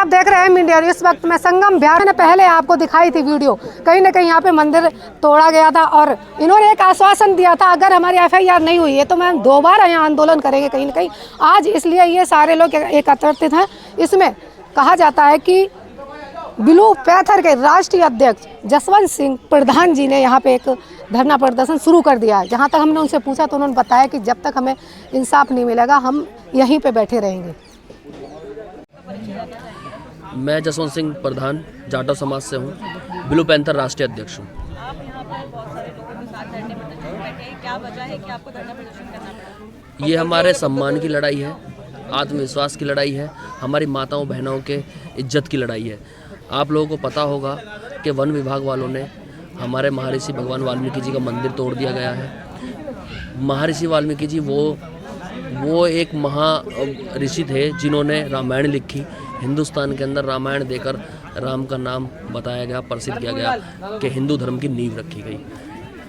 आप देख रहे हैं मीडिया। इस वक्त मैं संगम बिहार में पहले आपको दिखाई थी वीडियो, कहीं ना कहीं यहाँ पे मंदिर तोड़ा गया था और इन्होंने एक आश्वासन दिया था अगर हमारी एफआईआर नहीं हुई है तो मैम दोबारा यहाँ आंदोलन करेंगे कहीं ना कहीं। आज इसलिए ये सारे लोग एकत्रित हैं। इसमें कहा जाता है कि ब्लू पैंथर के राष्ट्रीय अध्यक्ष जसवंत सिंह प्रधान जी ने यहाँ पे एक धरना प्रदर्शन शुरू कर दिया है। जहाँ तक हमने उनसे पूछा तो उन्होंने बताया कि जब तक हमें इंसाफ नहीं मिलेगा हम यहीं पे बैठे रहेंगे। मैं जसवंत सिंह प्रधान जाटव समाज से हूँ, ब्लू पैंथर राष्ट्रीय अध्यक्ष हूँ। आप यहाँ पर बहुत सारे लोगों के साथ धरने प्रदर्शन में बैठे हैं, क्या वजह है कि आपको धरना प्रदर्शन करना पड़ा? ये हमारे सम्मान की लड़ाई है, आत्मविश्वास की लड़ाई है, हमारी माताओं बहनों के इज्जत की लड़ाई है। आप लोगों को पता होगा कि वन विभाग वालों ने हमारे महर्षि भगवान वाल्मीकि जी का मंदिर तोड़ दिया गया है। महर्षि वाल्मीकि जी वो एक महा ऋषि थे जिन्होंने रामायण लिखी। हिंदुस्तान के अंदर रामायण देकर राम का नाम बताया गया, प्रसिद्ध किया गया कि हिंदू धर्म की नींव रखी गई।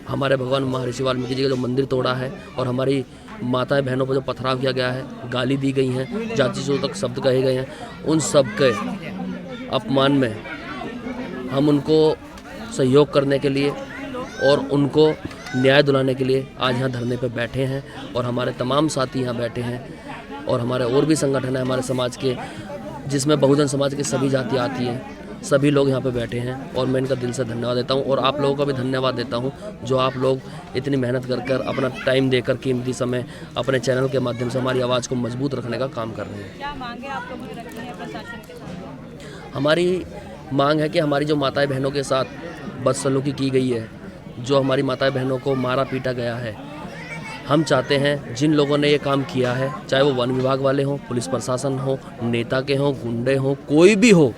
हमारे भगवान महर्षि वाल्मीकि जी का जो मंदिर तोड़ा है और हमारी माताएं बहनों पर जो पथराव किया गया है, गाली दी गई हैं, जाति सूचक शब्द कहे गए हैं, उन सब के अपमान में हम उनको सहयोग करने के लिए और उनको न्याय दिलाने के लिए आज यहाँ धरने पर बैठे हैं। और हमारे तमाम साथी यहाँ बैठे हैं और हमारे और भी संगठन है हमारे समाज के, जिसमें बहुजन समाज की सभी जाति आती हैं। सभी लोग यहाँ पे बैठे हैं और मैं इनका दिल से धन्यवाद देता हूँ और आप लोगों का भी धन्यवाद देता हूँ जो आप लोग इतनी मेहनत कर अपना टाइम देकर कीमती समय अपने चैनल के माध्यम से हमारी आवाज़ को मजबूत रखने का काम कर रहे हैं। क्या मांगे आप लोगों ने रखी है प्रशासन के साथ? हमारी मांग है कि हमारी जो माताएं बहनों के साथ बदसलूकी की गई है, जो हमारी माताएं बहनों को मारा पीटा गया है, हम चाहते हैं जिन लोगों ने ये काम किया है, चाहे वो वन विभाग वाले हों, पुलिस प्रशासन हो, नेता के हों, गुंडे हों, कोई भी हो,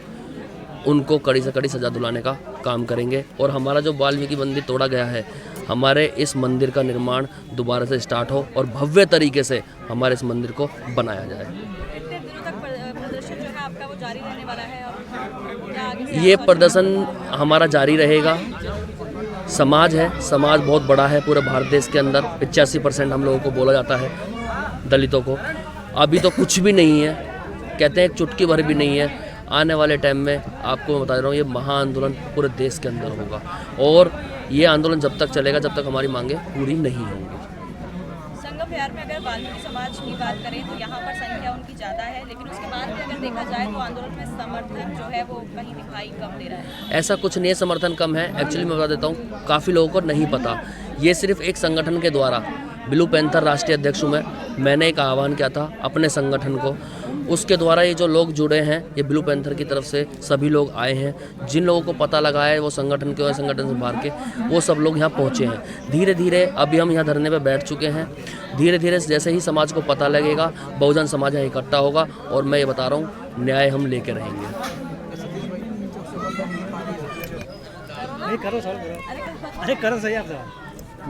उनको कड़ी से कड़ी सज़ा दिलाने का काम करेंगे। और हमारा जो वाल्मीकि मंदिर तोड़ा गया है, हमारे इस मंदिर का निर्माण दोबारा से स्टार्ट हो और भव्य तरीके से हमारे इस मंदिर को बनाया जाए। कितने दिनों तक प्रदर्शन जो है आपका वो जारी रहने वाला है और क्या आगे से ये प्रदर्शन हमारा जारी रहेगा। समाज है, समाज बहुत बड़ा है पूरे भारत देश के अंदर। 85% हम लोगों को बोला जाता है, दलितों को। अभी तो कुछ भी नहीं है, कहते हैं एक चुटकी भर भी नहीं है। आने वाले टाइम में आपको मैं बता रहा हूँ ये महा आंदोलन पूरे देश के अंदर होगा और ये आंदोलन जब तक चलेगा जब तक हमारी मांगें पूरी नहीं होंगी। संगम बिहार में अगर वाल्मीकि समाज की बात करें तो यहाँ पर संख्या उनकी ज़्यादा है, लेकिन उसके बाद भी अगर देखा जाए तो आंदोलन में समर्थन जो है वो कहीं दिखाई कम दे रहा है। ऐसा कुछ नहीं है, समर्थन कम है। एक्चुअली मैं बता देता हूँ, काफ़ी लोगों को नहीं पता। ये सिर्फ एक संगठन के द्वारा, ब्लू पैंथर राष्ट्रीय अध्यक्ष हूँ मैंने एक आह्वान किया था अपने संगठन को, उसके द्वारा ये जो लोग जुड़े हैं, ये ब्लू पैंथर की तरफ से सभी लोग आए हैं। जिन लोगों को पता लगा है वो संगठन के और संगठन से बाहर के, वो सब लोग यहाँ पहुँचे हैं। धीरे धीरे अभी हम यहाँ धरने पे बैठ चुके हैं। धीरे धीरे जैसे ही समाज को पता लगेगा, बहुजन समाज यहाँ इकट्ठा होगा और मैं ये बता रहा हूँ न्याय हम लेके रहेंगे।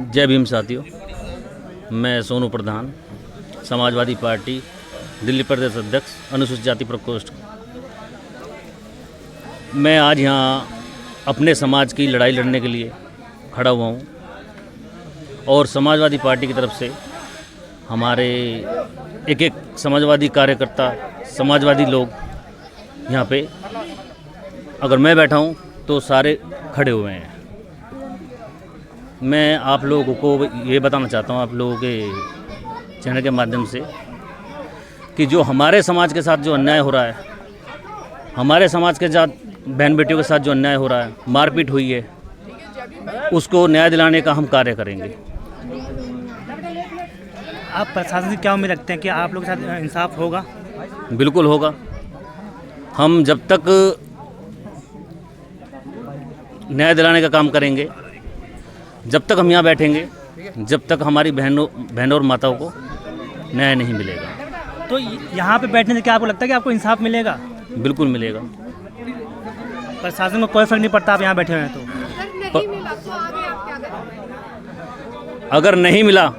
जय भीम साथियों, मैं सोनू प्रधान, समाजवादी पार्टी दिल्ली प्रदेश अध्यक्ष, अनुसूचित जाति प्रकोष्ठ। मैं आज यहाँ अपने समाज की लड़ाई लड़ने के लिए खड़ा हुआ हूँ और समाजवादी पार्टी की तरफ से हमारे एक समाजवादी कार्यकर्ता, समाजवादी लोग यहाँ पे, अगर मैं बैठा हूँ तो सारे खड़े हुए हैं। मैं आप लोगों को ये बताना चाहता हूँ, आप लोगों के चैनल के माध्यम से, कि जो हमारे समाज के साथ जो अन्याय हो रहा है, हमारे समाज के साथ बहन बेटियों के साथ जो अन्याय हो रहा है, मारपीट हुई है, उसको न्याय दिलाने का हम कार्य करेंगे। आप प्रशासन से क्या उम्मीद रखते हैं कि आप लोगों के साथ इंसाफ होगा? बिल्कुल होगा। हम जब तक न्याय दिलाने का काम करेंगे, जब तक हम यहाँ बैठेंगे, जब तक हमारी बहनों और माताओं को न्याय नहीं मिलेगा। तो यहाँ पे बैठने से क्या आपको लगता है कि आपको इंसाफ मिलेगा? बिल्कुल मिलेगा। प्रशासन को कोई फर्क नहीं पड़ता आप यहाँ बैठे हुए हैं तो? अगर नहीं मिला,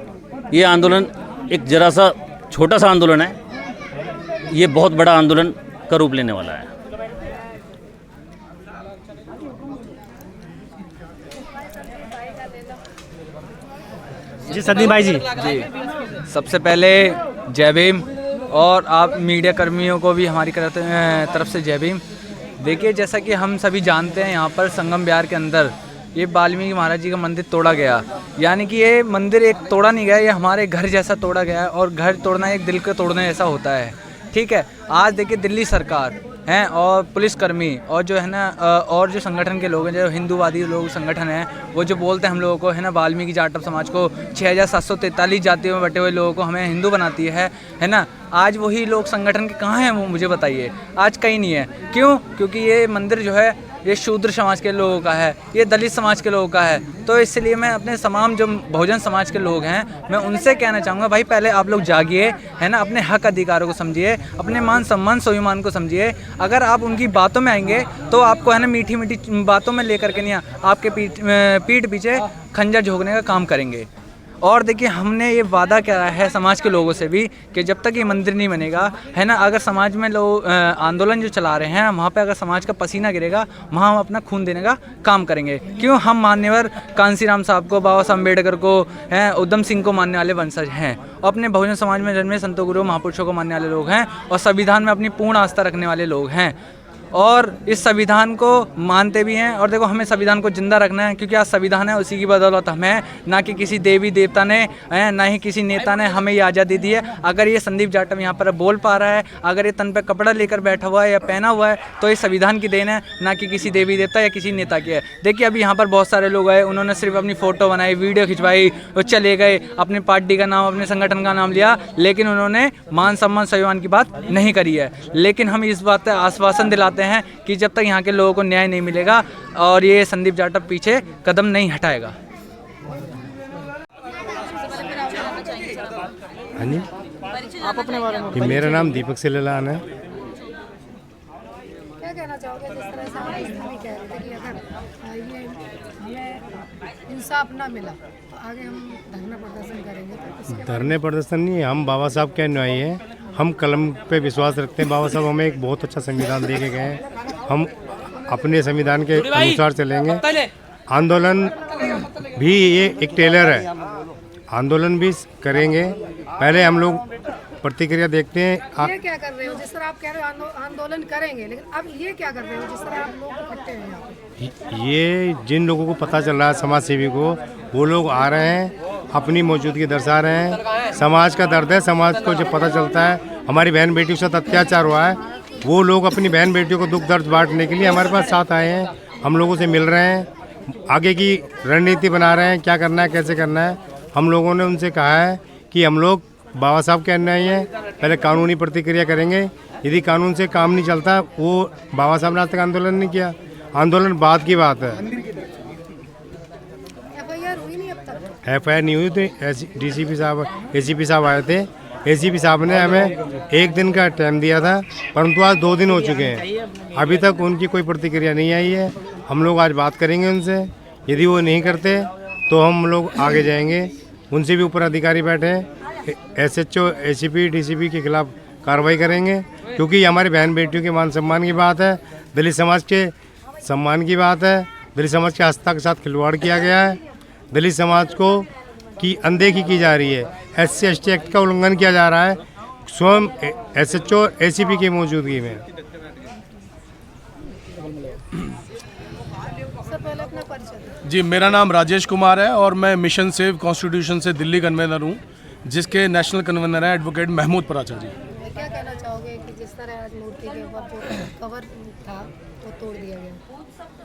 ये आंदोलन एक जरा सा छोटा सा आंदोलन है, ये बहुत बड़ा आंदोलन का रूप लेने वाला है। जी सदनी भाई जी। जी, सबसे पहले जय भीम। और आप मीडिया कर्मियों को भी हमारी तरफ से जय भीम। देखिए, जैसा कि हम सभी जानते हैं, यहाँ पर संगम विहार के अंदर ये वाल्मीकि महाराज जी का मंदिर तोड़ा गया। यानी कि ये मंदिर एक तोड़ा नहीं गया, ये हमारे घर जैसा तोड़ा गया है, और घर तोड़ना एक दिल को तोड़ने जैसा होता है। ठीक है, आज देखिए दिल्ली सरकार हैं और पुलिसकर्मी और जो है ना और जो संगठन के लोग हैं, जो हिंदूवादी लोग संगठन हैं, वो जो बोलते हैं हम लोगों को है ना, वाल्मीकि जाटव समाज को 6743 जातियों में बटे हुए लोगों को हमें हिंदू बनाती है ना। आज वही लोग संगठन के कहाँ हैं वो मुझे बताइए। आज कहीं नहीं है। क्यों? क्योंकि ये मंदिर जो है ये शूद्र समाज के लोगों का है, ये दलित समाज के लोगों का है। तो इसलिए मैं अपने तमाम जो बहुजन समाज के लोग हैं, मैं उनसे कहना चाहूँगा, भाई पहले आप लोग जागिए, है ना, अपने हक अधिकारों को समझिए, अपने मान सम्मान स्वाभिमान को समझिए। अगर आप उनकी बातों में आएंगे तो आपको है ना मीठी मीठी बातों में लेकर के नहीं, आपके पीठ पीछे खंजर झोंकने का काम करेंगे। और देखिए, हमने ये वादा किया है समाज के लोगों से भी कि जब तक ये मंदिर नहीं बनेगा, है ना, अगर समाज में लोग आंदोलन जो चला रहे हैं, वहाँ पे अगर समाज का पसीना गिरेगा, वहाँ हम अपना खून देने का काम करेंगे। क्यों? हम मान्यवर कांसीराम साहब को, बाबा साहब अम्बेडकर को, हैं उधम सिंह को मानने वाले वंशज हैं, और अपने बहुजन समाज में जन्मे संतों गुरु महापुरुषों को मानने वाले लोग हैं, और संविधान में अपनी पूर्ण आस्था रखने वाले लोग हैं, और इस संविधान को मानते भी हैं। और देखो, हमें संविधान को जिंदा रखना है, क्योंकि आज संविधान है, उसी की बदौलत हम हैं, ना कि किसी देवी देवता ने, ना ही किसी नेता ने हमें ये आज़ादी दी है। अगर ये संदीप जाटव यहाँ पर बोल पा रहा है, अगर ये तन पे कपड़ा लेकर बैठा हुआ है या पहना हुआ है, तो ये संविधान की देन है, ना कि किसी देवी देवता या किसी नेता की है। देखिए, अभी यहाँ पर बहुत सारे लोग आए, उन्होंने सिर्फ अपनी फ़ोटो बनाई, वीडियो खिंचवाई और चले गए, अपनी पार्टी का नाम, अपने संगठन का नाम लिया, लेकिन उन्होंने मान सम्मान स्वाभिमान की बात नहीं करी है। लेकिन हम इस बात का आश्वासन दिलाते हैं कि जब तक यहाँ के लोगों को न्याय नहीं मिलेगा और ये संदीप जाटव पीछे कदम नहीं हटाएगा। हाँ जी, आप अपने बारे में कि मेरा नाम दीपक सिलेलान है। क्या कहना चाहोगे जिस तरह से आप इस भी कह रहे थे कि अगर ये हमें इंसाफ ना मिला तो आगे हम धरना प्रदर्शन करेंगे? तो इसके धरने प्रदर्शन नहीं, हम बाबा साहब के अनुयायी हैं, हम कलम पे विश्वास रखते हैं। बाबा साहब हमें एक बहुत अच्छा संविधान दे के गए हैं, हम अपने संविधान के अनुसार चलेंगे। आंदोलन भी ये एक टेलर है, आंदोलन भी करेंगे। पहले हम लोग प्रतिक्रिया देखते हैं। ये क्या कर रहे हो? जिस तरह आप कह रहे हो आंदोलन करेंगे, लेकिन अब ये क्या कर रहे हो जिस तरह आप लोग इकट्ठे हैं यहाँ पे? ये जिन लोगों को पता चल रहा है, समाज सेवी को, वो लोग आ रहे हैं, अपनी मौजूदगी दर्शा रहे हैं। समाज का दर्द है, समाज को जब पता चलता है हमारी बहन बेटियों के साथ अत्याचार हुआ है, वो लोग अपनी बहन बेटियों को दुख दर्द बांटने के लिए हमारे पास साथ आए हैं, हम लोगों से मिल रहे हैं, आगे की रणनीति बना रहे हैं, क्या करना है, कैसे करना है। हम लोगों ने उनसे कहा है कि हम लोग बाबा साहब के अनुयायी हैं, पहले कानूनी प्रतिक्रिया करेंगे। यदि कानून से काम नहीं चलता, वो बाबा साहब ने आज तक आंदोलन नहीं किया, आंदोलन बाद की बात है। FIR हुई नहीं अब तक? FIR नहीं हुई तो DCP साहब, ACP साहब आए थे, ACP साहब ने हमें एक दिन का टाइम दिया था, परंतु आज 2 दिन हो चुके हैं, अभी तक उनकी कोई प्रतिक्रिया नहीं आई है। हम लोग आज बात करेंगे उनसे, यदि वो नहीं करते तो हम लोग आगे जाएंगे। उनसे भी ऊपर अधिकारी बैठे हैं, SHO, ACP, DCP के खिलाफ कार्रवाई करेंगे, क्योंकि ये हमारी बहन बेटियों के मान सम्मान की बात है, दलित समाज के सम्मान की बात है। दलित समाज की आस्था के साथ खिलवाड़ किया गया है, दलित समाज को की अनदेखी की जा रही है, SC ST एक्ट का उल्लंघन किया जा रहा है स्वयं SHO, ACP की मौजूदगी में। जी, मेरा नाम राजेश कुमार है और मैं मिशन सेव कॉन्स्टिट्यूशन से दिल्ली कन्वेनर हूँ, जिसके नेशनल कन्वेनर हैं एडवोकेट महमूद पराचा जी। क्या कहना चाहोगे कि जिस तरह आज मूर्ति के ऊपर जो कवर था वो तोड़ दिया गया?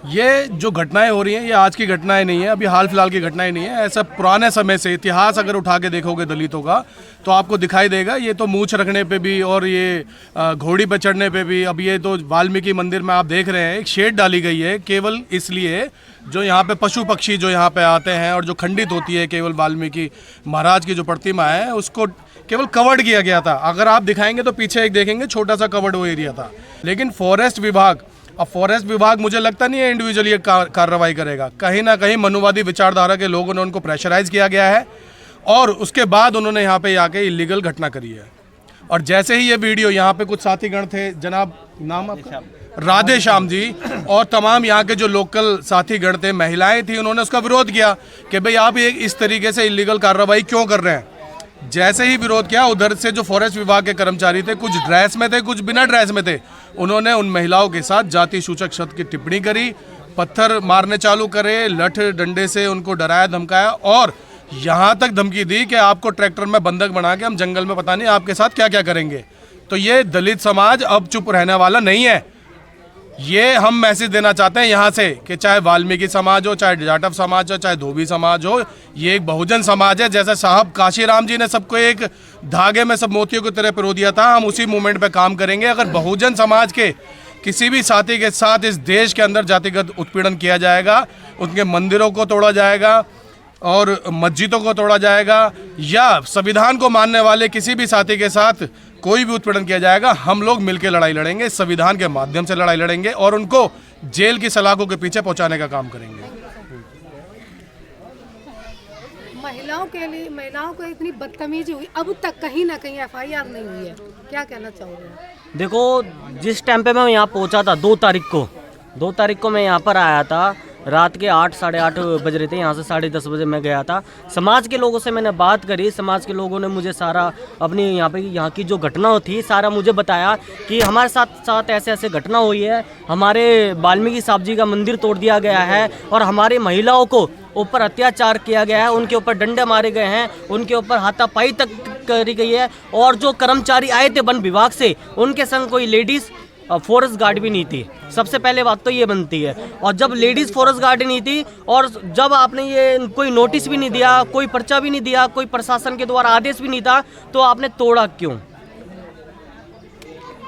ये जो घटनाएं हो रही हैं, ये आज की घटनाएं नहीं है, अभी हाल फिलहाल की घटनाएं नहीं है। ऐसा पुराने समय से इतिहास अगर उठा के देखोगे दलितों का, तो आपको दिखाई देगा। ये तो मूंछ रखने पे भी और ये घोड़ी पे चढ़ने पे भी, अब ये तो वाल्मीकि मंदिर में आप देख रहे हैं एक शेड डाली गई है केवल इसलिए जो यहाँ पे पशु पक्षी जो यहाँ पे आते हैं और जो खंडित होती है केवल वाल्मीकि महाराज की जो प्रतिमा है उसको केवल कवर्ड किया गया था। अगर आप दिखाएंगे तो पीछे एक देखेंगे छोटा सा कवर्ड वो एरिया था। लेकिन फॉरेस्ट विभाग, अब फॉरेस्ट विभाग मुझे लगता नहीं है इंडिविजुअली ये कार्रवाई करेगा, कहीं ना कहीं मनुवादी विचारधारा के लोगों ने उनको प्रेशराइज किया गया है और उसके बाद उन्होंने यहाँ पे आके इलीगल घटना करी है। और जैसे ही ये वीडियो, यहाँ पे कुछ साथीगण थे, जनाब नाम आपका राधे श्याम जी और तमाम यहाँ के जो लोकल साथीगण थे, महिलाएं थी, उन्होंने उसका विरोध किया कि भाई आप ये इस तरीके से इलीगल कार्रवाई क्यों कर रहे हैं। जैसे ही विरोध किया, उधर से जो फॉरेस्ट विभाग के कर्मचारी थे, कुछ ड्रेस में थे, कुछ बिना ड्रेस में थे, उन्होंने उन महिलाओं के साथ जाति सूचक शब्द की टिप्पणी करी, पत्थर मारने चालू करे, लठ डंडे से उनको डराया धमकाया और यहाँ तक धमकी दी कि आपको ट्रैक्टर में बंधक बना के हम जंगल में पता नहीं आपके साथ क्या क्या करेंगे। तो ये दलित समाज अब चुप रहने वाला नहीं है। ये हम मैसेज देना चाहते हैं यहाँ से कि चाहे वाल्मीकि समाज हो, चाहे जाटव समाज हो, चाहे धोबी समाज हो, ये एक बहुजन समाज है। जैसे साहब काशीराम जी ने सबको एक धागे में सब मोतियों की तरह पिरो दिया था, हम उसी मूवमेंट पे काम करेंगे। अगर बहुजन समाज के किसी भी साथी के साथ इस देश के अंदर जातिगत उत्पीड़न किया जाएगा, उनके मंदिरों को तोड़ा जाएगा और मस्जिदों को तोड़ा जाएगा, या संविधान को मानने वाले किसी भी साथी के साथ कोई भी उत्पीड़न किया जाएगा, हम लोग मिलकर लड़ाई लड़ेंगे, संविधान के माध्यम से लड़ाई लड़ेंगे और उनको जेल की सलाखों के पीछे पहुंचाने का काम करेंगे। महिलाओं के लिए, महिलाओं को इतनी बदतमीजी हुई, अब तक कहीं ना कहीं FIR नहीं हुई है, क्या कहना चाहोगे? देखो, जिस टाइम पे मैं यहाँ पहुँचा था 2 तारीख को मैं यहाँ पर आया था, रात के 8 साढ़े 8 बज रहे थे, यहाँ से 10:30 बजे मैं गया था। समाज के लोगों से मैंने बात करी, समाज के लोगों ने मुझे सारा अपनी यहाँ की जो घटना थी सारा मुझे बताया कि हमारे साथ ऐसे ऐसे घटना हुई है, हमारे वाल्मीकि साहब जी का मंदिर तोड़ दिया गया है और हमारी महिलाओं को ऊपर अत्याचार किया गया है, उनके ऊपर डंडे मारे गए हैं, उनके ऊपर हाथापाई तक करी गई है और जो कर्मचारी आए थे वन विभाग से, उनके संग कोई लेडीज़ फॉरेस्ट गार्ड भी नहीं थी। सबसे पहले बात तो ये बनती है। और जब लेडीज़ फॉरेस्ट गार्ड नहीं थी और जब आपने ये कोई नोटिस भी नहीं दिया, कोई पर्चा भी नहीं दिया, कोई प्रशासन के द्वारा आदेश भी नहीं था, तो आपने तोड़ा क्यों?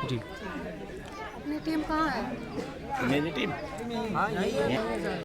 जी, अपनी टीम कहाँ है? मेरी टीम